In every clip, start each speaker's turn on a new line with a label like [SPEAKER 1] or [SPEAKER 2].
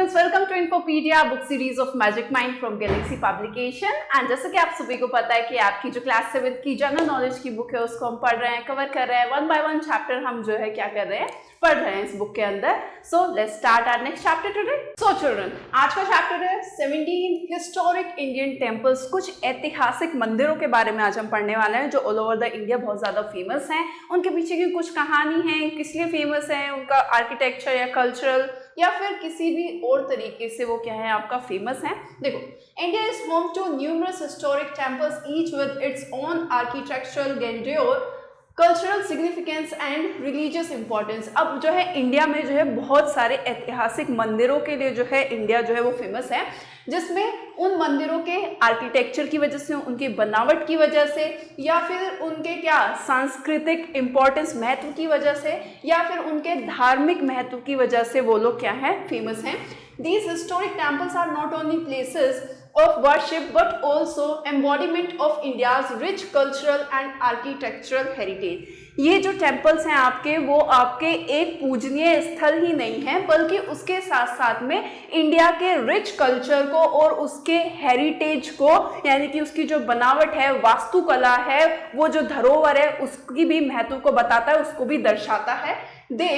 [SPEAKER 1] Students, welcome to Infopedia book series of Magic Mind from Galaxy Publication. And जैसे कि आप सभी को पता है कि आपकी जो क्लास 7 की जनरल नॉलेज की बुक है उसको हम पढ़ रहे हैं, कवर कर रहे हैं, 1 बाय 1 चैप्टर हम जो है क्या कर रहे हैं, पढ़ रहे हैं इस बुक के अंदर। So let's start our next chapter today. So children, आज का चैप्टर है 17 हिस्टोरिक इंडियन टेम्पल्स। कुछ ऐतिहासिक मंदिरों के बारे में आज हम पढ़ने वाले हैं जो ऑल ओवर द इंडिया बहुत ज्यादा फेमस हैं। उनके पीछे की कुछ कहानी है, किस लिए फेमस है, उनका आर्किटेक्चर या कल्चरल या फिर किसी भी और तरीके से वो क्या है आपका फेमस है। देखो, India is home to numerous historic temples each with its own architectural grandeur, cultural significance and religious importance. अब जो है इंडिया में जो है बहुत सारे ऐतिहासिक मंदिरों के लिए जो है इंडिया जो है वो फेमस है, जिसमें उन मंदिरों के आर्किटेक्चर की वजह से, उनकी बनावट की वजह से, या फिर उनके क्या सांस्कृतिक इंपॉर्टेंस महत्व की वजह से, या फिर उनके धार्मिक महत्व की वजह से वो लोग क्या है फेमस हैं। These historic temples are not only places of worship but also embodiment of India's rich cultural and architectural heritage। ये जो टेम्पल्स हैं आपके, वो आपके एक पूजनीय स्थल ही नहीं है, बल्कि उसके साथ साथ में इंडिया के रिच कल्चर को और उसके हेरिटेज को, यानी कि उसकी जो बनावट है, वास्तुकला है, वो जो धरोहर है, उसकी भी महत्व को बताता है, उसको भी दर्शाता है। दे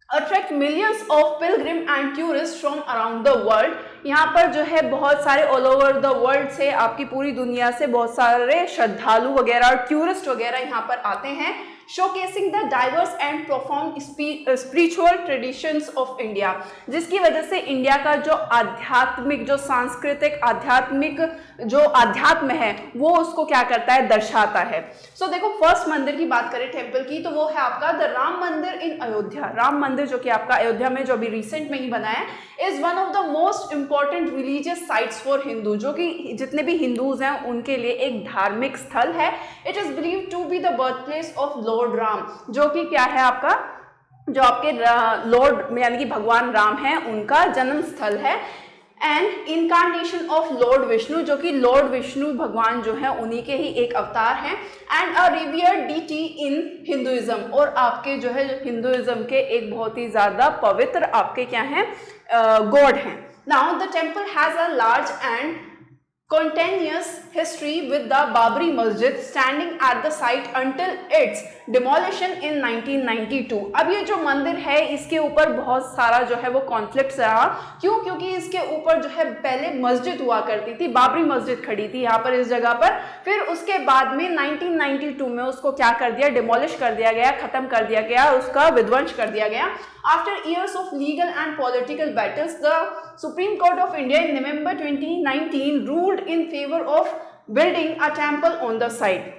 [SPEAKER 1] attract millions of pilgrim and tourists from around the world। यहाँ पर जो है बहुत सारे ऑल ओवर द वर्ल्ड से, आपकी पूरी दुनिया से बहुत सारे श्रद्धालु वगैरह और टूरिस्ट वगैरह यहाँ पर आते हैं, showcasing the diverse and profound spiritual traditions of India, जिसकी वजह से इंडिया का जो आध्यात्मिक, जो सांस्कृतिक आध्यात्मिक जो अध्यात्म है वो उसको क्या करता है, दर्शाता है। सो देखो, फर्स्ट मंदिर की बात करें टेम्पल की, तो वो है आपका द राम मंदिर इन अयोध्या। राम मंदिर जो कि आपका अयोध्या में जो अभी रिसेंट में ही बना है, is one of the most important religious sites for Hindu, जो कि जितने भी हिंदूज हैं उनके लिए एक धार्मिक स्थल है। It is believed to be the birth place of Lord Ram, जो कि क्या है आपका, जो आपके लॉर्ड यानी कि भगवान राम है, उनका जन्म स्थल है। And incarnation of Lord Vishnu, जो कि लॉर्ड विष्णु भगवान जो है उन्हीं के ही एक अवतार हैं। And a revered deity in Hinduism, और आपके जो है हिंदुइज्म के एक बहुत ही ज्यादा पवित्र आपके क्या हैं गॉड हैं। Now the temple has a large and continuous history with the Babri Masjid standing at the site until its demolition in 1992। अब ये जो मंदिर है इसके ऊपर बहुत सारा जो है वो कॉन्फ्लिक्ट्स रहा। क्यों? क्योंकि इसके ऊपर जो है पहले मस्जिद हुआ करती थी, बाबरी मस्जिद खड़ी थी यहाँ पर इस जगह पर। फिर उसके बाद में 1992 में उसको क्या कर दिया, डिमोलिश कर दिया गया, खत्म कर दिया गया, उसका विध्वंस कर दिया गया। After years of legal and political battles, the Supreme Court of India in November 2019 ruled in favor of building a temple on the site।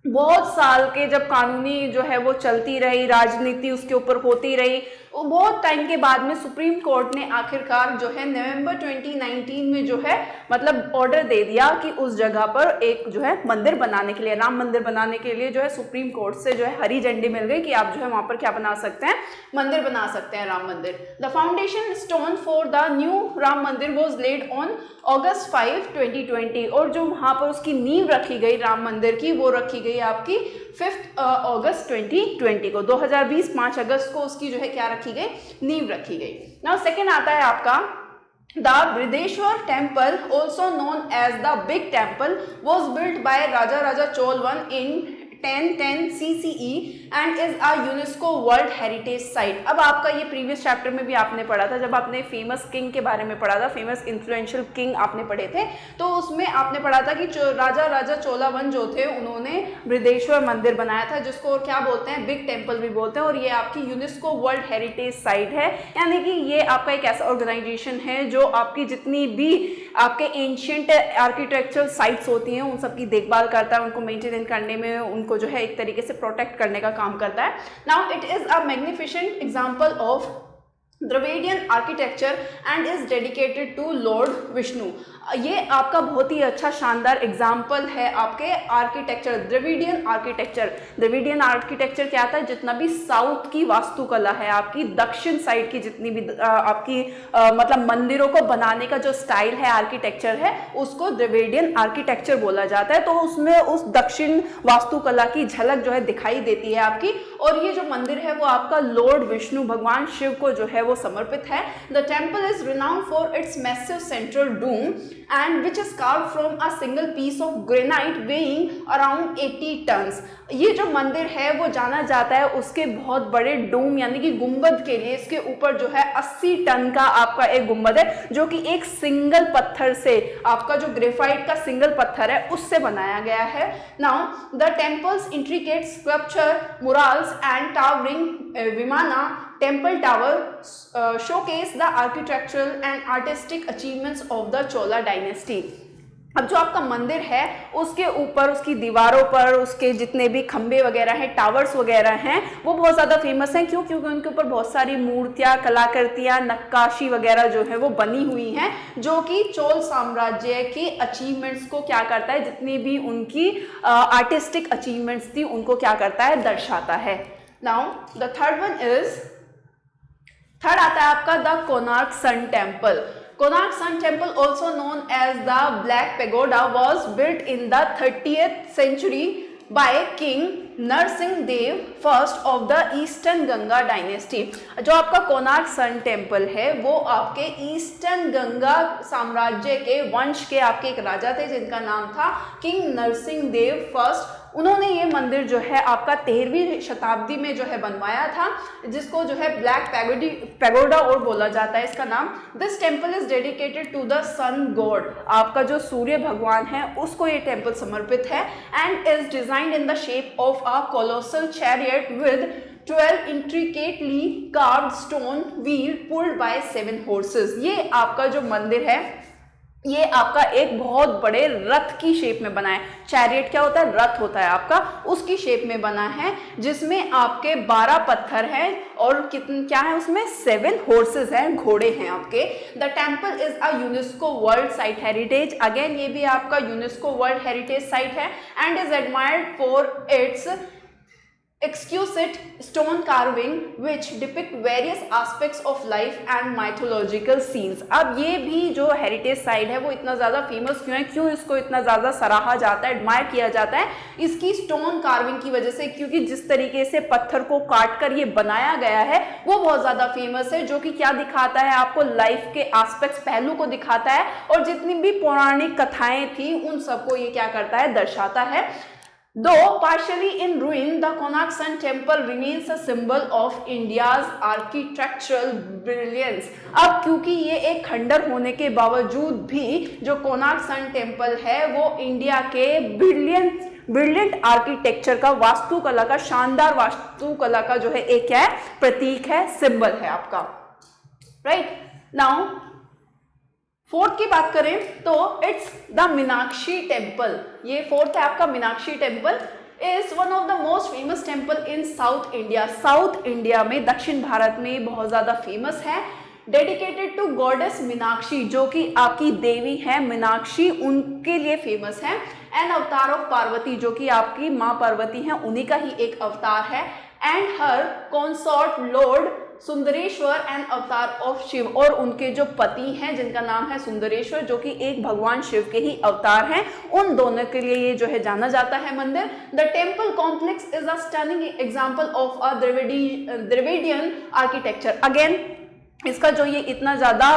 [SPEAKER 1] बहुत साल के जब कानूनी जो है वो चलती रही, राजनीति उसके ऊपर होती रही, बहुत टाइम के बाद में सुप्रीम कोर्ट ने आखिरकार जो है नवंबर 2019 में जो है मतलब ऑर्डर दे दिया कि उस जगह पर एक जो है मंदिर बनाने के लिए, राम मंदिर बनाने के लिए जो है सुप्रीम कोर्ट से जो है हरी झंडी मिल गई कि आप जो है वहां पर क्या बना सकते हैं, मंदिर बना सकते हैं, राम मंदिर। The foundation stone for the new Ram मंदिर वॉज लेड ऑन August 5, 2020, और जो वहां पर उसकी नींव रखी गई राम मंदिर की, वो रखी गई आपकी 5 अगस्त 2020 को, 2020 5 अगस्त को उसकी जो है क्या रखी गई, नींव रखी गई। नाउ सेकेंड आता है आपका the Brihadeeswara temple, also known as the big temple, was built by Raja Chola I in 1010 CCE and is a UNESCO world heritage site. अब आपका ये प्रीवियस चैप्टर में भी आपने पढ़ा था, जब आपने फेमस किंग के बारे में पढ़ा था, फेमस इन्फ्लुएंशियल किंग आपने पढ़े थे, तो उसमें आपने पढ़ा था कि राजा चोला I जो थे उन्होंने बृहदेश्वर मंदिर बनाया था, जिसको और क्या बोलते हैं, बिग टेम्पल भी बोलते हैं, और ये आपकी यूनेस्को वर्ल्ड हेरिटेज साइट है। यानी कि ये आपका एक ऐसा ऑर्गेनाइजेशन है जो आपकी जितनी भी आपके एंशियंट आर्किटेक्चरल साइट्स होती हैं उन सबकी देखभाल करता है, उनको मेंटेन करने में, उनको जो है एक तरीके से प्रोटेक्ट करने का काम करता है। Now it is a magnificent example of Dravidian architecture and is dedicated to Lord Vishnu. ये आपका बहुत ही अच्छा शानदार एग्जाम्पल है आपके architecture, Dravidian architecture. Dravidian architecture क्या आता है, जितना भी साउथ की वास्तुकला है, आपकी दक्षिण साइड की जितनी भी आपकी मतलब मंदिरों को बनाने का जो स्टाइल है, आर्किटेक्चर है, उसको द्रविडियन आर्किटेक्चर बोला जाता है। तो उसमें उस दक्षिण वास्तुकला की झलक जो है दिखाई देती है आपकी। और ये जो मंदिर है वो आपका लॉर्ड विष्णु, भगवान शिव को जो है वो वो समर्पित है। The temple is renowned for its massive central dome and which is carved from a single piece of granite weighing around 80 tons. ये जो मंदिर है वो जाना जाता है उसके बहुत बड़े डूम यानी कि गुंबद के लिए। इसके ऊपर जो है 80 टन का आपका एक गुंबद है जो कि एक सिंगल पत्थर से, आपका जो ग्रेफाइट का सिंगल पत्थर है उससे बनाया गया है। Now the temples intricate sculpture, murals and towering vimana temple tower showcase the architectural and artistic achievements of the Chola dynasty. अब जो आपका मंदिर है उसके ऊपर, उसकी दीवारों पर, उसके जितने भी खंबे वगैरह हैं, टावर्स वगैरह हैं, वो बहुत ज़्यादा फेमस हैं। क्यों? क्योंकि उनके ऊपर बहुत सारी मूर्तियाँ, कलाकृतियाँ, नक्काशी वगैरह जो है वो बनी हुई हैं, जो कि चोल साम्राज्य के अचीवमेंट्स को क्या करता है, जितनी भी उनकी आर्टिस्टिक अचीवमेंट्स थी उनको क्या करता है, दर्शाता है। Now the third one is, third आता है आपका the Konark sun temple. Konark Sun Temple, also known as the Black Pagoda, was built in the 30th century by King Narasimha Deva first of the Eastern Ganga dynasty. जो आपका Konark sun temple है वो आपके eastern Ganga साम्राज्य के वंश के आपके एक राजा थे जिनका नाम था किंग नरसिंह देव फर्स्ट। उन्होंने ये मंदिर जो है आपका 13वीं शताब्दी में जो है बनवाया था, जिसको जो है ब्लैक पैगोडा और बोला जाता है इसका नाम। This temple is dedicated to the sun god. आपका जो सूर्य भगवान है उसको ये टेम्पल समर्पित है and is designed in the shape of a colossal chariot with 12 intricately carved stone wheel pulled by 7 horses। ये आपका जो मंदिर है ये आपका एक बहुत बड़े रथ की शेप में बना है। चैरियट क्या होता है? रथ होता है आपका, उसकी शेप में बना है, जिसमें आपके 12 पत्थर हैं और कितने क्या है उसमें 7 हॉर्सेस हैं, घोड़े हैं आपके। The temple is a UNESCO world site heritage. Again ये भी आपका यूनेस्को वर्ल्ड हेरिटेज साइट है and is admired for its exquisite stone carving which depict various aspects of life and mythological scenes। अब ये भी जो हेरिटेज साइट है वो इतना ज़्यादा फेमस क्यों है, क्यों इसको इतना ज़्यादा सराहा जाता है, एडमायर किया जाता है? इसकी स्टोन कार्विंग की वजह से, क्योंकि जिस तरीके से पत्थर को काट कर ये बनाया गया है वो बहुत ज़्यादा फेमस है, जो कि क्या दिखाता है आपको, लाइफ के एस्पेक्ट्स, पहलू को दिखाता है और जितनी भी पौराणिक कथाएं थी उन सबको ये क्या करता है, दर्शाता है। Though partially in ruin, the Konark Sun Temple remains a symbol of India's architectural brilliance। अब क्योंकि ये एक खंडर होने के बावजूद भी जो कोणार्क सन टेम्पल है वो इंडिया के ब्रिलियंट आर्किटेक्चर का, वास्तुकला का, शानदार वास्तुकला का जो है एक क्या है, प्रतीक है, सिंबल है आपका। राइट नाउ फोर्थ की बात करें तो इट्स द मीनाक्षी टेम्पल। ये फोर्थ है आपका Meenakshi temple. Is one of the most famous temple in south India. South India में, दक्षिण भारत में बहुत ज्यादा फेमस है। डेडिकेटेड टू गॉडेस मीनाक्षी, जो कि आपकी देवी है मीनाक्षी, उनके लिए फेमस है। एन अवतार ऑफ पार्वती, जो कि आपकी माँ पार्वती है, उन्हीं का ही एक अवतार है। And her consort lord Sundareshwar and avatar of Shiva, और उनके जो पति हैं जिनका नाम है सुंदरेश्वर, जो कि एक भगवान शिव के ही अवतार हैं, उन दोनों के लिए ये जो है जाना जाता है मंदिर। The temple complex is a stunning example of a Dravidian architecture. Again इसका जो ये इतना ज़्यादा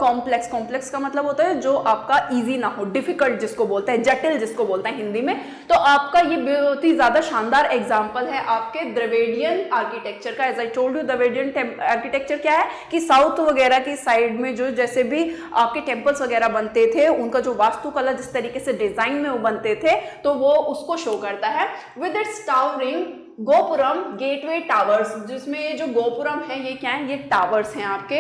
[SPEAKER 1] कॉम्प्लेक्स का मतलब होता है जो आपका इजी ना हो, डिफिकल्ट जिसको बोलते हैं, जटिल जिसको बोलते हैं हिंदी में, तो आपका ये बहुत ही ज़्यादा शानदार एग्जाम्पल है आपके द्रविडियन आर्किटेक्चर का। As I told you, Dravidian architecture क्या है कि साउथ वगैरह की साइड में जो जैसे भी आपके टेम्पल्स वगैरह बनते थे, उनका जो वास्तुकला जिस तरीके से डिजाइन में वो बनते थे, तो वो उसको शो करता है। With its towering gopuram gateway towers, जिसमें ये जो गोपुरम है ये क्या है, ये टावर्स हैं आपके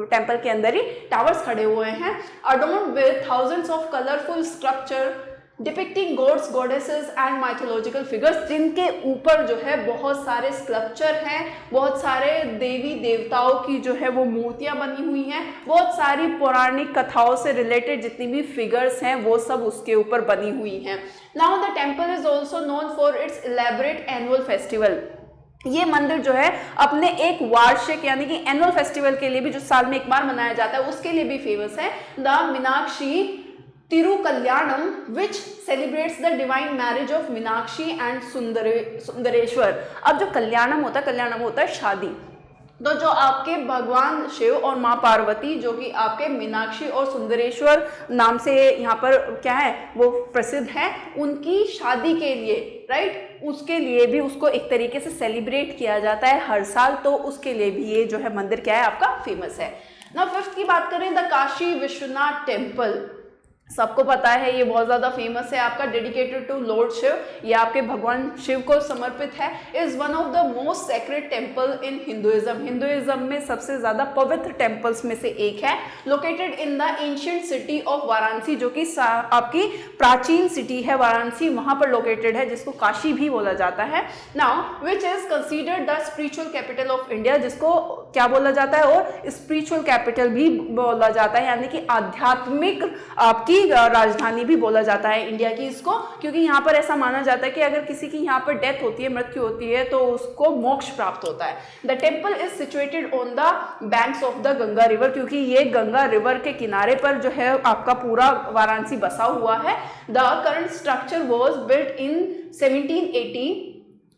[SPEAKER 1] टेम्पल के अंदर ही टावर्स खड़े हुए हैं। Adorned with thousands of colourful structure depicting gods, goddesses and mythological figures, जिनके ऊपर जो है बहुत सारे स्कल्पचर हैं, बहुत सारे देवी देवताओं की जो है वो मूर्तियां बनी हुई हैं, बहुत सारी पौराणिक कथाओं से रिलेटेड जितनी भी फिगर्स हैं वो सब उसके ऊपर बनी हुई हैं। Now the temple is also known for its elaborate annual festival. ये मंदिर जो है अपने एक वार्षिक यानी कि एनुअल फेस्टिवल के लिए भी, जो साल में एक बार मनाया जाता है, उसके लिए भी फेमस है। The Meenakshi Thirukalyanam which celebrates the divine marriage of Meenakshi and Sundareshwar. अब जो कल्याणम होता है शादी, तो जो आपके भगवान शिव और माँ पार्वती जो कि आपके मीनाक्षी और सुंदरेश्वर नाम से यहाँ पर क्या है वो प्रसिद्ध है, उनकी शादी के लिए, राइट, उसके लिए भी उसको एक तरीके से सेलिब्रेट किया जाता है हर साल, तो उसके लिए भी ये जो है मंदिर क्या है आपका फेमस है। ना फिफ्थ की बात करें, द काशी विश्वनाथ टेम्पल, सबको पता है ये बहुत ज़्यादा फेमस है आपका, डेडिकेटेड टू लॉर्ड शिव, ये आपके भगवान शिव को समर्पित है। Is one of the most sacred temple in Hinduism, Hinduism में सबसे ज़्यादा पवित्र टेम्पल्स में से एक है। Located in the ancient city of Varanasi, जो कि आपकी प्राचीन सिटी है वाराणसी, वहाँ पर लोकेटेड है, जिसको काशी भी बोला जाता है। Now which is considered the spiritual capital of India, जिसको क्या बोला जाता है, और स्पिरिचुअल कैपिटल भी बोला जाता है, यानी कि आध्यात्मिक आपकी राजधानी भी बोला जाता है इंडिया की इसको, क्योंकि यहाँ पर ऐसा माना जाता है कि अगर किसी की यहाँ पर डेथ होती है, मृत्यु होती है, तो उसको मोक्ष प्राप्त होता है। The temple is situated on the banks of the Ganga river, क्योंकि ये गंगा रिवर के किनारे पर जो है आपका पूरा वाराणसी बसा हुआ है। The current structure was built in 1780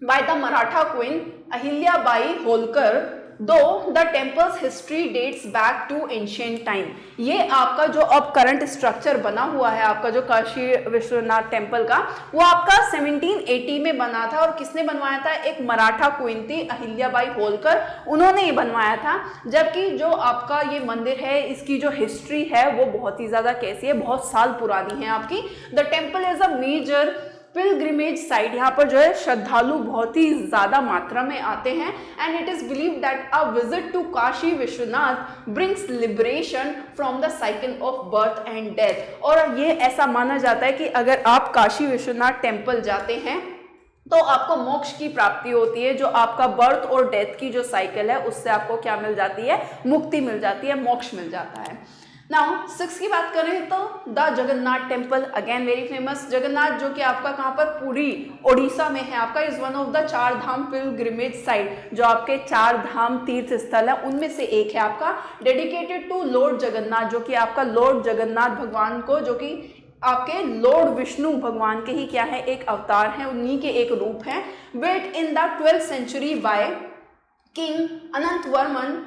[SPEAKER 1] by the Maratha queen Ahilyabai Holkar, though the temple's history dates back to ancient time। ये आपका जो अब करंट स्ट्रक्चर बना हुआ है आपका जो काशी विश्वनाथ टेम्पल का, वो आपका 1780 में बना था, और किसने बनवाया था, एक मराठा क्वीन थी अहिल्याबाई होलकर, उन्होंने ये बनवाया था। जबकि जो आपका ये मंदिर है, इसकी जो हिस्ट्री है वो बहुत ही ज़्यादा कैसी है, बहुत साल पुरानी है आपकी। The temple is a major pilgrimage site, यहाँ पर जो है श्रद्धालु बहुत ही ज़्यादा मात्रा में आते हैं। And it is believe that a visit to Kashi Vishwanath brings liberation from the cycle of birth and death. और ये ऐसा माना जाता है कि अगर आप काशी विश्वनाथ टेम्पल जाते हैं तो आपको मोक्ष की प्राप्ति होती है, जो आपका बर्थ और डेथ की जो साइकिल है उससे आपको क्या मिल जाती है, मुक्ति मिल जाती है, मोक्ष मिल जाता है। नाउ 6 की बात करें तो the Jagannath temple, again very famous. Jagannath जो कि आपका कहाँ पर, पुरी ओडिशा में है आपका, is one of the 4 Dham pilgrimage site, जो आपके 4 धाम तीर्थ स्थल है उनमें से एक है आपका। डेडिकेटेड टू लॉर्ड जगन्नाथ, जो कि आपका लॉर्ड जगन्नाथ भगवान को, जो कि आपके लॉर्ड विष्णु भगवान के ही क्या है, एक अवतार है, उन्हीं के एक रूप है। Built in the 12th century by king Anantavarman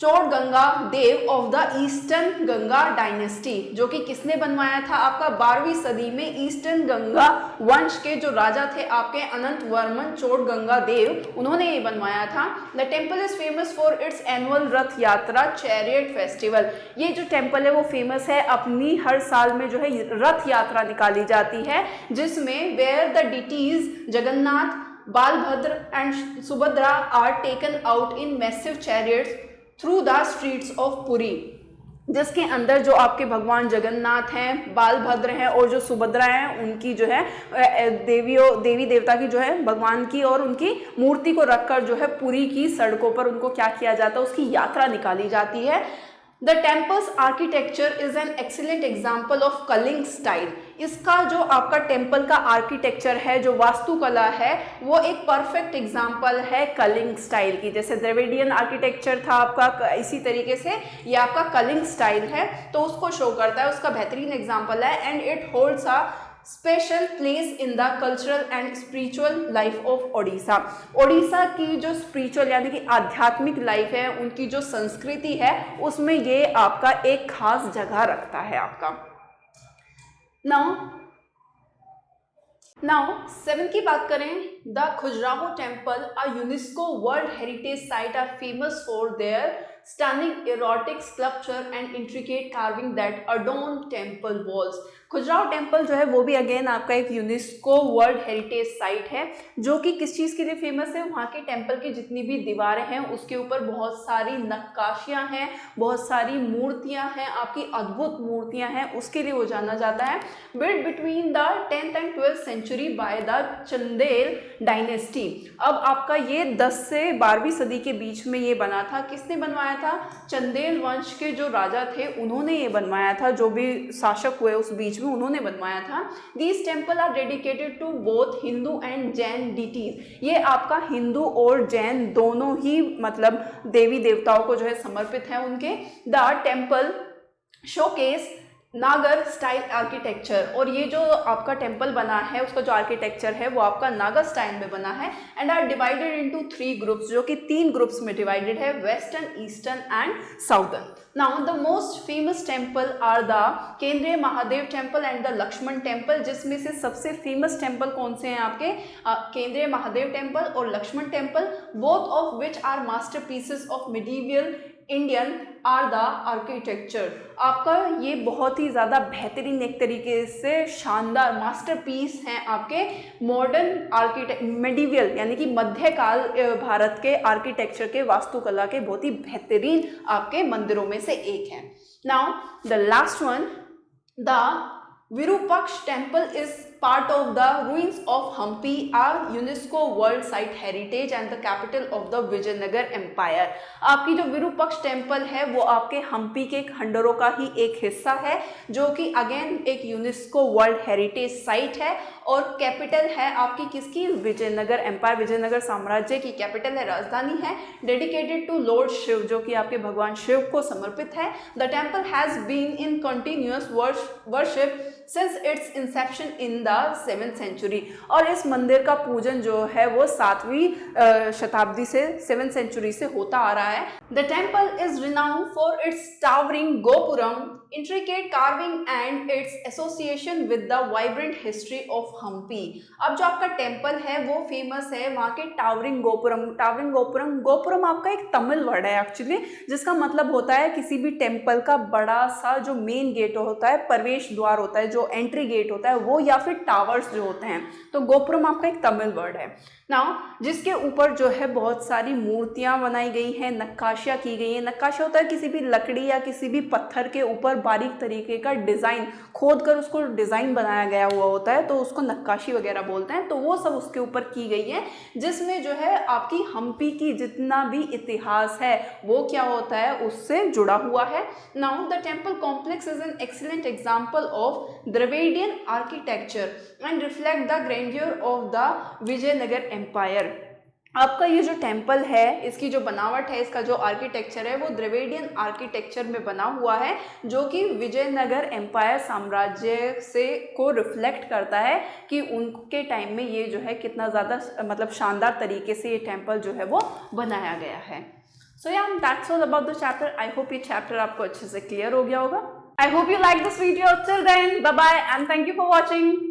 [SPEAKER 1] Chodaganga Deva of the Eastern Ganga dynasty, जो कि किसने बनवाया था आपका 12वीं सदी में, ईस्टर्न गंगा वंश के जो राजा थे आपके अनंत वर्मन चोड़गंगा देव, उन्होंने ये बनवाया था। The temple is famous for its annual रथ यात्रा चैरियट फेस्टिवल, ये जो टेम्पल है वो फेमस है अपनी हर साल में जो है रथ यात्रा निकाली जाती है, जिसमें where the deities Jagannath, Balabhadra and Subhadra are taken out in massive chariots through the streets of Puri, जिसके अंदर जो आपके भगवान जगन्नाथ हैं, बालभद्र हैं और जो सुभद्रा हैं, उनकी जो है देवी देवता की जो है भगवान की और उनकी मूर्ति को रखकर जो है पुरी की सड़कों पर उनको क्या किया जाता है, उसकी यात्रा निकाली जाती है। The temple's architecture is an excellent example of Kalinga style, इसका जो आपका टेम्पल का आर्किटेक्चर है, जो वास्तुकला है, वो एक परफेक्ट एग्जाम्पल है कलिंग स्टाइल की। जैसे द्रविडियन आर्किटेक्चर था आपका, इसी तरीके से ये आपका कलिंग स्टाइल है, तो उसको शो करता है, उसका बेहतरीन एग्जाम्पल है। And it holds a special place in the cultural and spiritual life of Odisha, Odisha की जो स्पिरिचुअल यानी कि आध्यात्मिक लाइफ है, उनकी जो संस्कृति है, उसमें ये आपका एक खास जगह रखता है आपका। नाउ 7 की बात करें, the Khajuraho temple, a UNESCO world heritage site, are famous for their stunning erotic sculpture and intricate carving that adorn temple walls। Khajuraho temple जो है वो भी अगेन आपका एक यूनेस्को वर्ल्ड हेरिटेज साइट है, जो कि किस चीज़ के लिए फेमस है, वहाँ के टेम्पल की जितनी भी दीवारें हैं उसके ऊपर बहुत सारी नक्काशियाँ हैं, बहुत सारी मूर्तियाँ हैं, आपकी अद्भुत मूर्तियाँ हैं, उसके लिए वो जाना जाता है। Build between the 10th and 12th century by the Chandel dynasty, अब आपका ये 10 से 12वीं सदी के बीच में ये बना था। किसने बनवाया था, चंदेल वंश के जो राजा थे उन्होंने ये बनवाया था, जो भी शासक हुए उस बीच में उन्होंने बनवाया था। These temple are dedicated to both Hindu and Jain deities, ये आपका हिंदू और जैन दोनों ही मतलब देवी देवताओं को जो है समर्पित है उनके। द टेम्पल शोकेस नागर स्टाइल आर्किटेक्चर, और ये जो आपका टेम्पल बना है उसका जो आर्किटेक्चर है वो आपका नागर स्टाइल में बना है, and are divided into 3 groups, जो कि 3 ग्रुप्स में डिवाइडेड है, western, eastern and southern. Now the most famous temple are the Kandariya Mahadeva temple and the Lakshman temple, जिसमें से सबसे फेमस टेम्पल कौन से हैं आपके, केंद्रीय महादेव टेम्पल और Lakshman temple, both of which are masterpieces of medieval Indian or the architecture. आपका ये बहुत ही ज़्यादा बेहतरीन एक तरीके से शानदार मास्टरपीस हैं आपके मॉडर्न आर्किटेक्ट मेडिवियल यानी कि मध्यकाल भारत के आर्किटेक्चर के वास्तुकला के बहुत ही बेहतरीन आपके मंदिरों में से एक है. Now the last one, the Virupaksha temple is part of the ruins of Hampi, are UNESCO World Site Heritage and the capital of the Vijayanagar Empire. आपकी जो विरूपाक्ष टेम्पल है वो आपके हम्पी के खंडरों का ही एक हिस्सा है, जो कि अगेन एक यूनेस्को वर्ल्ड हेरिटेज साइट है, और कैपिटल है आपकी किसकी, विजयनगर एम्पायर, विजयनगर साम्राज्य की कैपिटल है, राजधानी है, डेडिकेटेड टू लॉर्ड शिव, जो कि आपके भगवान शिव को समर्पित है. The temple has been in continuous worship since its inception in the 7th century, और इस मंदिर का पूजन जो है वो 7वीं शताब्दी से 7th century से होता आ रहा है. The temple is renowned for it's towering gopuram, intricate carving and its association with the vibrant history of Hampi. अब जो आपका टेम्पल है वो फेमस है वहाँ के टावरिंग गोपुरम. टावरिंग गोपुरम, गोपुरम आपका एक तमिल वर्ड है एक्चुअली, जिसका मतलब होता है किसी भी टेम्पल का बड़ा सा जो मेन गेट होता है, प्रवेश द्वार होता है, जो एंट्री गेट होता है वो, या फिर टावर्स जो होते हैं. तो गोपुरम आपका एक तमिल वर्ड है. नाउ जिसके ऊपर जो है बहुत सारी मूर्तियाँ बनाई गई हैं, नक्काशियाँ की गई हैं. नक्काशी होता है किसी भी लकड़ी या किसी भी पत्थर के ऊपर बारीक तरीके का डिज़ाइन खोद कर उसको डिज़ाइन बनाया गया हुआ होता है, तो उसको नक्काशी वगैरह बोलते हैं. तो वो सब उसके ऊपर की गई है, जिसमें जो है आपकी हम्पी की जितना भी इतिहास है वो क्या होता है उससे जुड़ा हुआ है. Now the temple complex is an excellent example of Dravidian architecture and reflect the grandeur of the Vijayanagara empire. आपका ये जो टेम्पल है, इसकी जो बनावट है, इसका जो आर्किटेक्चर है वो द्रविडियन आर्किटेक्चर में बना हुआ है, जो कि विजयनगर एम्पायर साम्राज्य से को रिफ्लेक्ट करता है कि उनके टाइम में ये जो है कितना ज़्यादा मतलब शानदार तरीके से ये टेम्पल जो है वो बनाया गया है. सो या that's all about the chapter. I hope ये चैप्टर आपको अच्छे से क्लियर हो गया होगा. I hope you like this video. Till then bye bye and thank you for watching.